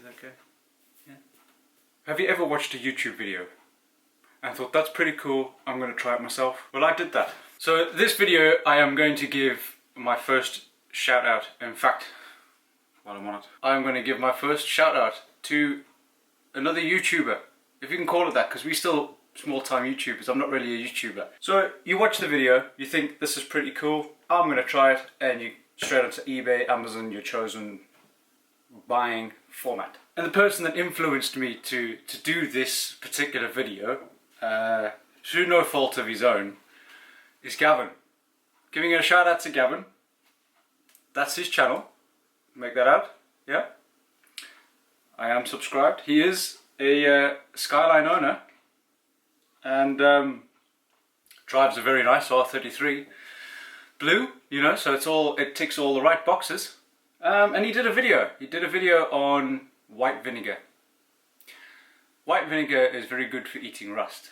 Is that okay? Yeah. Have you ever watched a YouTube video and thought, that's pretty cool, I'm going to try it myself? Well, I did that. So this video I am going to give my first shout out. In fact, while I'm on it, I'm going to give my first shout out to another YouTuber, if you can call it that, because we still small-time YouTubers. I'm not really a YouTuber. So you watch the video, you think this is pretty cool, I'm going to try it, and you straight onto eBay, Amazon, your chosen buying format. And the person that influenced me to do this particular video, through no fault of his own, is Gavin. Giving a shout out to Gavin. That's his channel. Make that out, yeah? I am subscribed. He is a Skyline owner and drives a very nice R33 blue, you know, so it ticks all the right boxes. And he did a video on white vinegar. White vinegar is very good for eating rust.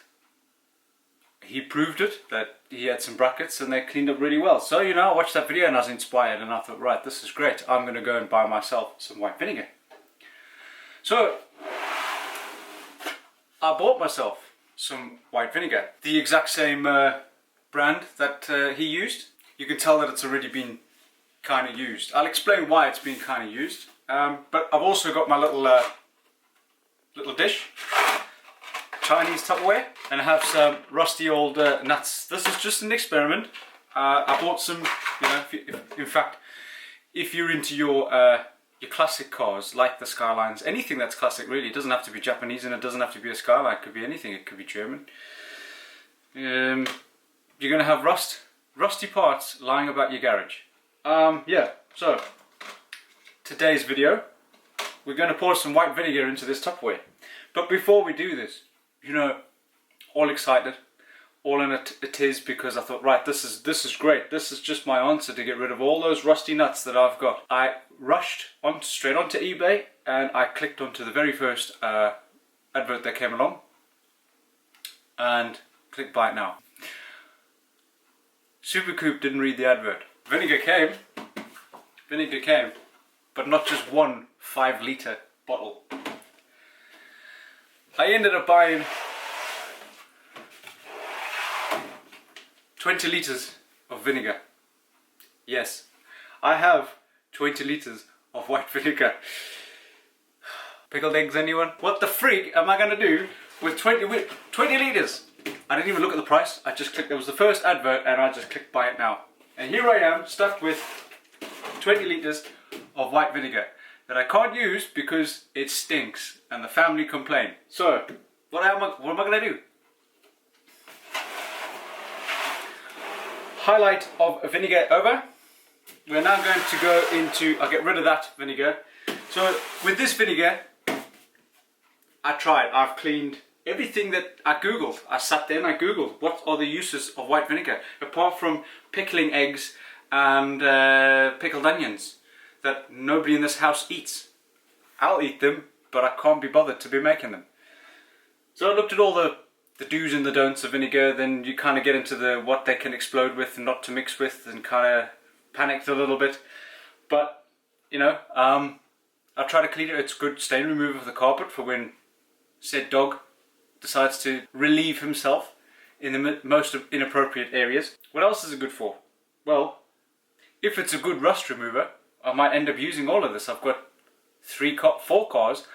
He proved it, that he had some brackets and they cleaned up really well. So, you know, I watched that video and I was inspired and I thought, right, this is great. I'm going to go and buy myself some white vinegar. So, I bought myself some white vinegar. The exact same brand that he used. You can tell that it's already been kind of used. I'll explain why it's been kind of used. But I've also got my little dish, Chinese Tupperware, and I have some rusty old nuts. This is just an experiment. I bought some, you know, in fact, if you're into your classic cars, like the Skylines, anything that's classic really, it doesn't have to be Japanese and it doesn't have to be a Skyline, it could be anything, it could be German. You're going to have rusty parts lying about your garage. Yeah, so today's video, we're going to pour some white vinegar into this Tupperware. But before we do this, you know, all excited, all in it is, because I thought, right, this is great. This is just my answer to get rid of all those rusty nuts that I've got. I rushed straight onto eBay and I clicked onto the very first advert that came along and clicked buy it now. Supercoop didn't read the advert. Vinegar came, but not just one 5-litre bottle. I ended up buying 20 litres of vinegar. Yes, I have 20 litres of white vinegar. Pickled eggs, anyone? What the freak am I going to do with 20 litres? I didn't even look at the price. I just clicked, it was the first advert and I just clicked buy it now. And here I am, stuck with 20 litres of white vinegar that I can't use because it stinks and the family complain. So, what am I going to do? Highlight of vinegar over. We're now going to go into, I'll get rid of that vinegar. So with this vinegar, I've cleaned everything that I googled. I sat there and I googled what are the uses of white vinegar, apart from pickling eggs and pickled onions that nobody in this house eats. I'll eat them, but I can't be bothered to be making them. So I looked at all the do's and the don'ts of vinegar, then you kind of get into the what they can explode with and not to mix with, and kind of panicked a little bit. But, you know, I try to clean it. It's good stain remover of the carpet for when said dog decides to relieve himself in the most inappropriate areas. What else is it good for? Well, if it's a good rust remover, I might end up using all of this. I've got 4 cars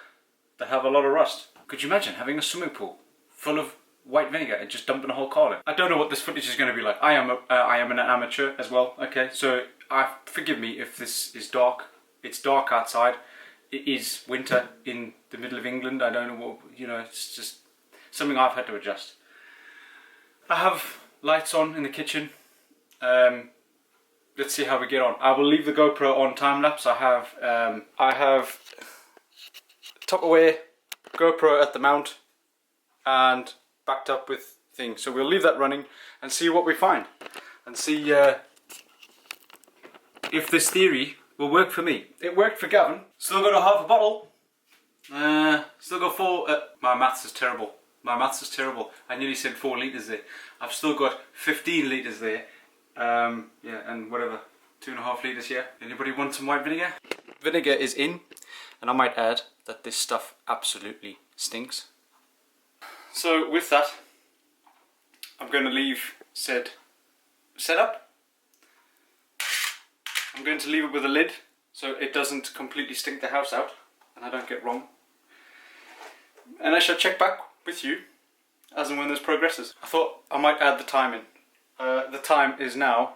that have a lot of rust. Could you imagine having a swimming pool full of white vinegar and just dumping a whole car in? I don't know what this footage is going to be like. I am an amateur as well, okay? So forgive me if this is dark. It's dark outside. It is winter in the middle of England. I don't know what, you know, it's just something I've had to adjust. I have lights on in the kitchen. Let's see how we get on. I will leave the GoPro on time lapse. I have Tupperware GoPro at the mount and backed up with things. So we'll leave that running and see what we find, and see if this theory will work for me. It worked for Gavin. Still got a half a bottle. Still got 4. My maths is terrible. I nearly said 4 litres there. I've still got 15 litres there. Yeah, and whatever, 2.5 litres here. Anybody want some white vinegar? Vinegar is in. And I might add that this stuff absolutely stinks. So with that, I'm going to leave said setup. I'm going to leave it with a lid so it doesn't completely stink the house out and I don't get wrong. And I shall check back with you as and when this progresses. I thought I might add the time in. The time is now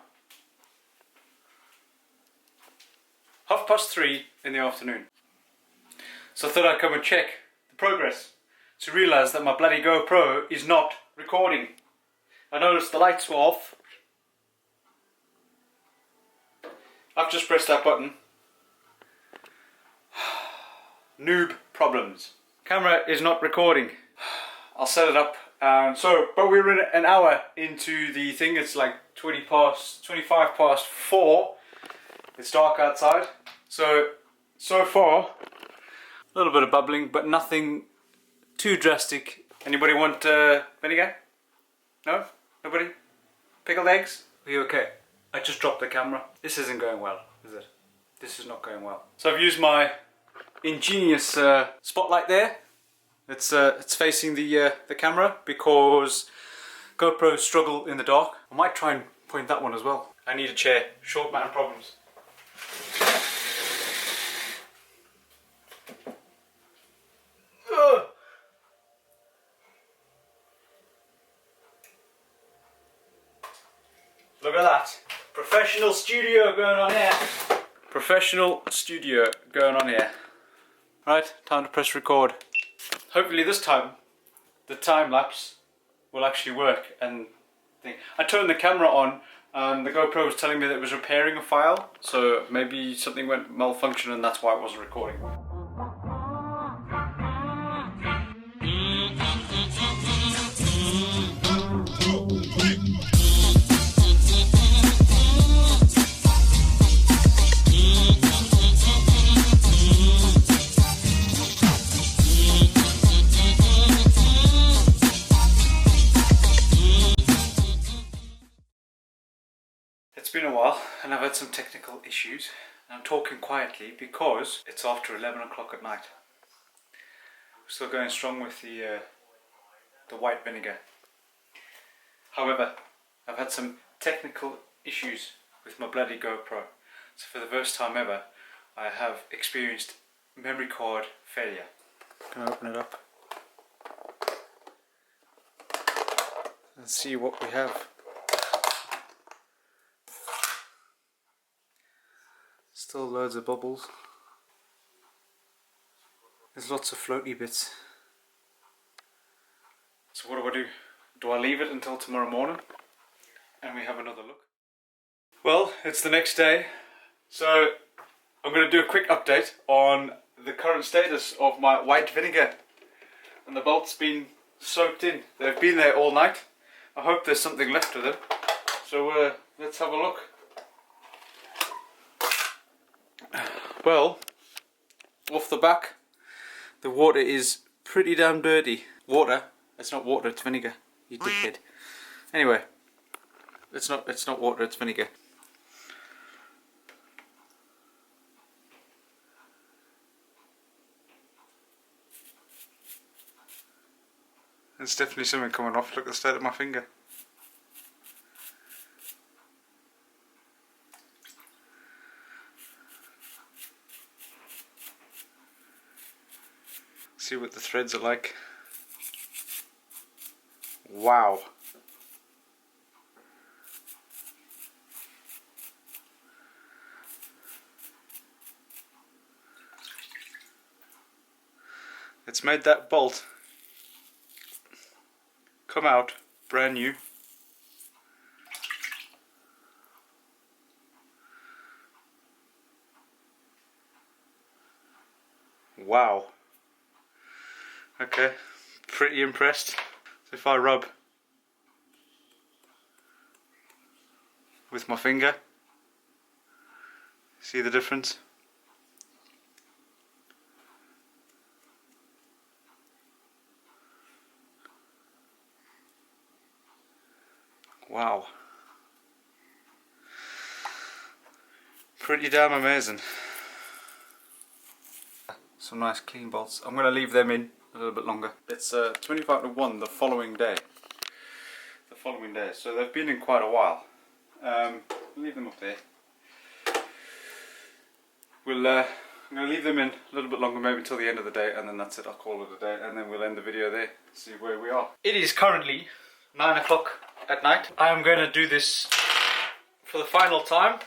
3:30 in the afternoon. So I thought I'd come and check the progress to realise that my bloody GoPro is not recording. I noticed the lights were off. I've just pressed that button. Noob problems. Camera is not recording. I'll set it up. But we're in an hour into the thing. It's like 25 past 4. It's dark outside. So far, a little bit of bubbling, but nothing too drastic. Anybody want vinegar? No? Nobody? Pickled eggs? Are you okay? I just dropped the camera. This isn't going well, is it? This is not going well. So I've used my ingenious spotlight there. It's facing the camera because GoPros struggle in the dark. I might try and point that one as well. I need a chair. Short man problems. Ugh. Look at that. Professional studio going on here. Professional studio going on here. Right, time to press record. Hopefully this time, the time lapse will actually work. And I turned the camera on and the GoPro was telling me that it was repairing a file. So maybe something went malfunction and that's why it wasn't recording. It's been a while and I've had some technical issues. I'm talking quietly because it's after 11 o'clock at night. We're still going strong with the white vinegar. However, I've had some technical issues with my bloody GoPro. So for the first time ever, I have experienced memory card failure. I'm gonna open it up and see what we have. Still loads of bubbles. There's lots of floaty bits. So what do? Do I leave it until tomorrow morning and we have another look? Well, it's the next day, so I'm going to do a quick update on the current status of my white vinegar. And the bolt's been soaked in. They've been there all night. I hope there's something left of them. So let's have a look. Well, off the back, the water is pretty damn dirty. Water? It's not water, it's vinegar. You dickhead. Anyway, it's not water, it's vinegar. There's definitely something coming off. Look at the state of my finger. See what the threads are like. Wow. It's made that bolt come out brand new. Wow. Okay, pretty impressed. So if I rub with my finger, see the difference? Wow. Pretty damn amazing. Some nice clean bolts. I'm going to leave them in a little bit longer. It's 25 to 1 the following day. So they've been in quite a while. Leave them up there. I'm going to leave them in a little bit longer, maybe until the end of the day, and then that's it. I'll call it a day, and then we'll end the video there. See where we are. It is currently 9 o'clock at night. I am going to do this for the final time.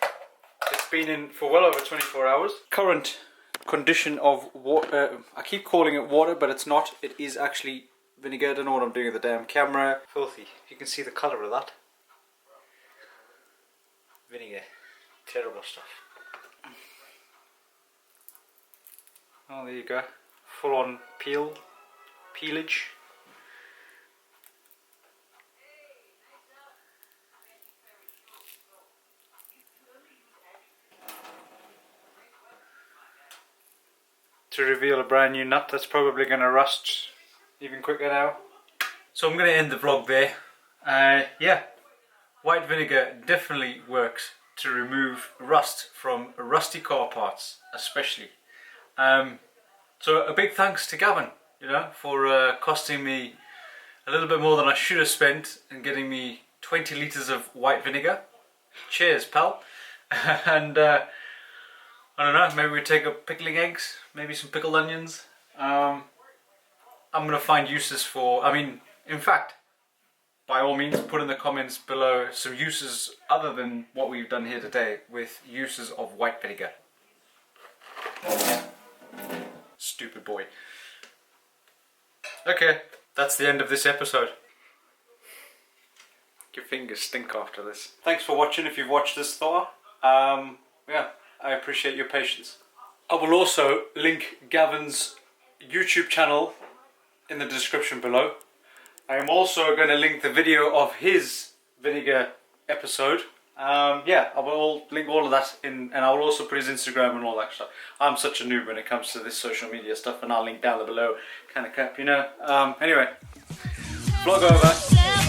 It's been in for well over 24 hours. Current condition of water, I keep calling it water, but it's not. It is actually vinegar. I don't know what I'm doing with the damn camera. Filthy. You can see the colour of that. Vinegar. Terrible stuff. Oh, there you go. Full on peelage. To reveal a brand new nut that's probably going to rust even quicker now. So I'm going to end the vlog there. Yeah, white vinegar definitely works to remove rust from rusty car parts, especially. So a big thanks to Gavin, you know, for costing me a little bit more than I should have spent and getting me 20 litres of white vinegar. Cheers, pal. And I don't know, maybe we take up pickling eggs, maybe some pickled onions. I'm going to find uses for, in fact, by all means, put in the comments below some uses other than what we've done here today with uses of white vinegar. Stupid boy. Okay, that's the end of this episode. Your fingers stink after this. Thanks for watching if you've watched this far. Yeah, I appreciate your patience. I will also link Gavin's YouTube channel in the description below. I am also going to link the video of his vinegar episode. Yeah, I will link all of that in, and I will also put his Instagram and all that stuff. I'm such a noob when it comes to this social media stuff, and I'll link down below, kind of crap, you know. Anyway, vlog over.